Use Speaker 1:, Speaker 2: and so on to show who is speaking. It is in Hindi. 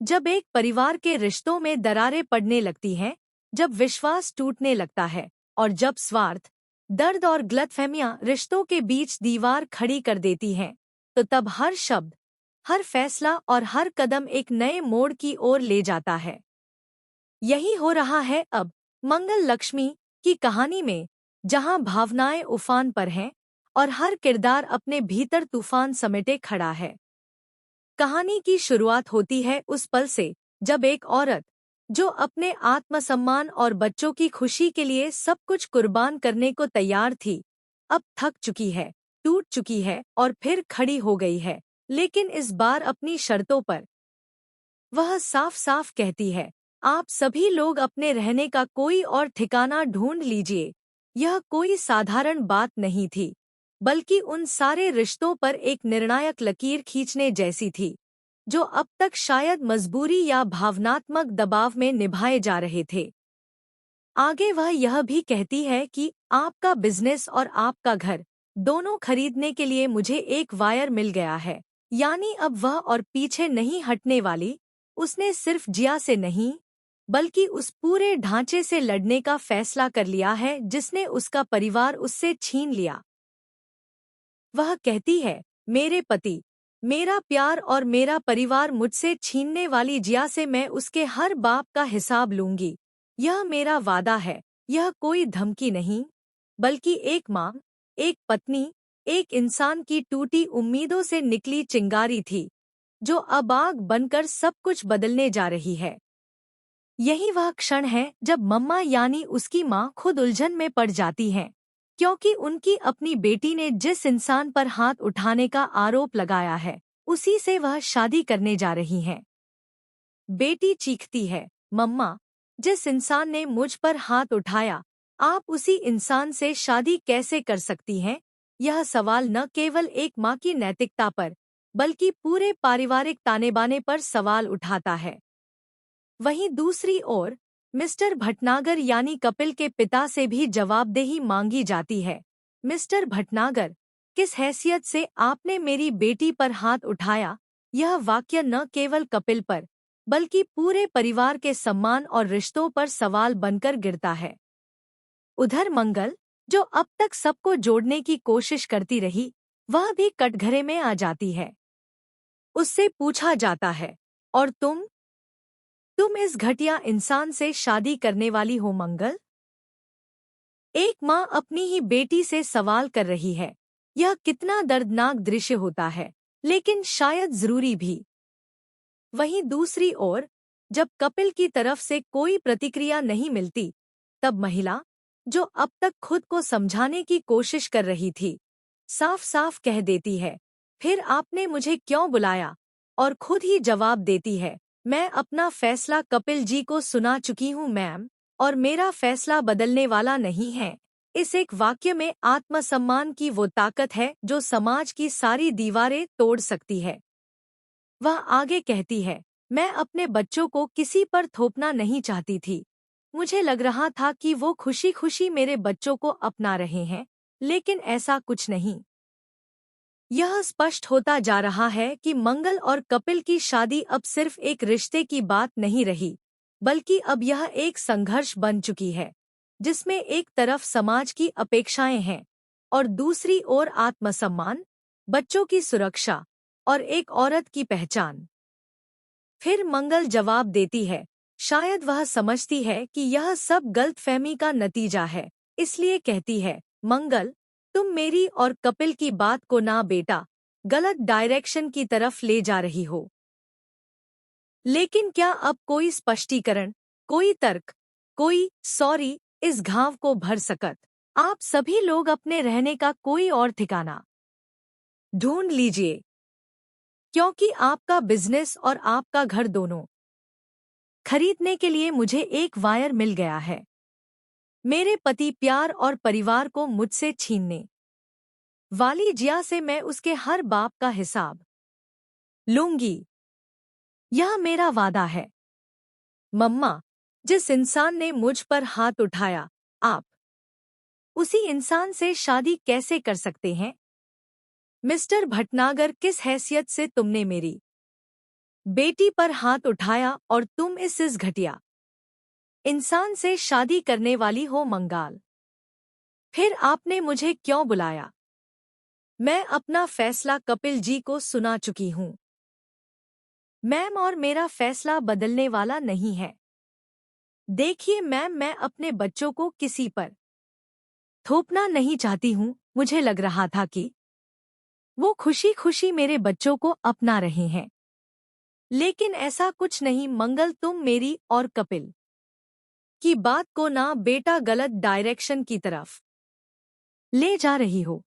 Speaker 1: जब एक परिवार के रिश्तों में दरारें पड़ने लगती हैं, जब विश्वास टूटने लगता है और जब स्वार्थ, दर्द और गलतफहमियां रिश्तों के बीच दीवार खड़ी कर देती हैं, तो तब हर शब्द, हर फैसला और हर कदम एक नए मोड़ की ओर ले जाता है। यही हो रहा है अब मंगल लक्ष्मी की कहानी में, जहां भावनाएं उफान पर हैं और हर किरदार अपने भीतर तूफान समेटे खड़ा है। कहानी की शुरुआत होती है उस पल से जब एक औरत, जो अपने आत्मसम्मान और बच्चों की खुशी के लिए सब कुछ कुर्बान करने को तैयार थी, अब थक चुकी है, टूट चुकी है और फिर खड़ी हो गई है, लेकिन इस बार अपनी शर्तों पर। वह साफ साफ कहती है, आप सभी लोग अपने रहने का कोई और ठिकाना ढूंढ लीजिए। यह कोई साधारण बात नहीं थी, बल्कि उन सारे रिश्तों पर एक निर्णायक लकीर खींचने जैसी थी, जो अब तक शायद मजबूरी या भावनात्मक दबाव में निभाए जा रहे थे। आगे वह यह भी कहती है कि आपका बिजनेस और आपका घर दोनों खरीदने के लिए मुझे एक वायर मिल गया है। यानी अब वह और पीछे नहीं हटने वाली। उसने सिर्फ जिया से नहीं, बल्कि उस पूरे ढांचे से लड़ने का फैसला कर लिया है जिसने उसका परिवार उससे छीन लिया। वह कहती है, मेरे पति, मेरा प्यार और मेरा परिवार मुझसे छीनने वाली जिया से मैं उसके हर बाप का हिसाब लूंगी। यह मेरा वादा है। यह कोई धमकी नहीं, बल्कि एक माँ, एक पत्नी, एक इंसान की टूटी उम्मीदों से निकली चिंगारी थी, जो अब आग बनकर सब कुछ बदलने जा रही है। यही वह क्षण है जब मम्मा यानी उसकी माँ खुद उलझन में पड़ जाती हैं, क्योंकि उनकी अपनी बेटी ने जिस इंसान पर हाथ उठाने का आरोप लगाया है, उसी से वह शादी करने जा रही हैं। बेटी चीखती है, मम्मा, जिस इंसान ने मुझ पर हाथ उठाया, आप उसी इंसान से शादी कैसे कर सकती हैं? यह सवाल न केवल एक माँ की नैतिकता पर, बल्कि पूरे पारिवारिक ताने-बाने पर सवाल उठाता है। वहीं दूसरी ओर मिस्टर भटनागर यानी कपिल के पिता से भी जवाबदेही मांगी जाती है। मिस्टर भटनागर, किस हैसियत से आपने मेरी बेटी पर हाथ उठाया? यह वाक्य न केवल कपिल पर, बल्कि पूरे परिवार के सम्मान और रिश्तों पर सवाल बनकर गिरता है। उधर मंगल, जो अब तक सबको जोड़ने की कोशिश करती रही, वह भी कटघरे में आ जाती है। उससे पूछा जाता है, और तुम इस घटिया इंसान से शादी करने वाली हो मंगल? एक माँ अपनी ही बेटी से सवाल कर रही है। यह कितना दर्दनाक दृश्य होता है, लेकिन शायद जरूरी भी। वहीं दूसरी ओर, जब कपिल की तरफ से कोई प्रतिक्रिया नहीं मिलती, तब महिला, जो अब तक खुद को समझाने की कोशिश कर रही थी, साफ साफ कह देती है, फिर आपने मुझे क्यों बुलाया? और खुद ही जवाब देती है, मैं अपना फैसला कपिल जी को सुना चुकी हूँ मैम, और मेरा फैसला बदलने वाला नहीं है। इस एक वाक्य में आत्मसम्मान की वो ताकत है जो समाज की सारी दीवारें तोड़ सकती है। वह आगे कहती है, मैं अपने बच्चों को किसी पर थोपना नहीं चाहती थी। मुझे लग रहा था कि वो खुशी खुशी मेरे बच्चों को अपना रहे हैं, लेकिन ऐसा कुछ नहीं। यह स्पष्ट होता जा रहा है कि मंगल और कपिल की शादी अब सिर्फ एक रिश्ते की बात नहीं रही, बल्कि अब यह एक संघर्ष बन चुकी है, जिसमें एक तरफ समाज की अपेक्षाएं हैं और दूसरी ओर आत्मसम्मान, बच्चों की सुरक्षा और एक औरत की पहचान। फिर मंगल जवाब देती है, शायद वह समझती है कि यह सब गलतफहमी का नतीजा है, इसलिए कहती है, मंगल, तुम मेरी और कपिल की बात को ना बेटा, गलत डायरेक्शन की तरफ ले जा रही हो। लेकिन क्या अब कोई स्पष्टीकरण, कोई तर्क, कोई सॉरी इस घाव को भर सकत? आप सभी लोग अपने रहने का कोई और ठिकाना ढूंढ लीजिए, क्योंकि आपका बिजनेस और आपका घर दोनों खरीदने के लिए मुझे एक वायर मिल गया है। मेरे पति प्यार और परिवार को मुझसे छीनने वाली जिया से मैं उसके हर बाप का हिसाब लूंगी। यह मेरा वादा है। मम्मा, जिस इंसान ने मुझ पर हाथ उठाया, आप उसी इंसान से शादी कैसे कर सकते हैं? मिस्टर भटनागर, किस हैसियत से तुमने मेरी बेटी पर हाथ उठाया और तुम इस घटिया इंसान से शादी करने वाली हो मंगाल। फिर आपने मुझे क्यों बुलाया? मैं अपना फैसला कपिल जी को सुना चुकी हूँ मैम, और मेरा फैसला बदलने वाला नहीं है। देखिए मैम, मैं अपने बच्चों को किसी पर थोपना नहीं चाहती हूँ। मुझे लग रहा था कि वो खुशी खुशी मेरे बच्चों को अपना रहे हैं, लेकिन ऐसा कुछ नहीं मंगल। तुम मेरी और कपिल की बात को ना बेटा गलत डायरेक्शन की तरफ ले जा रही हो।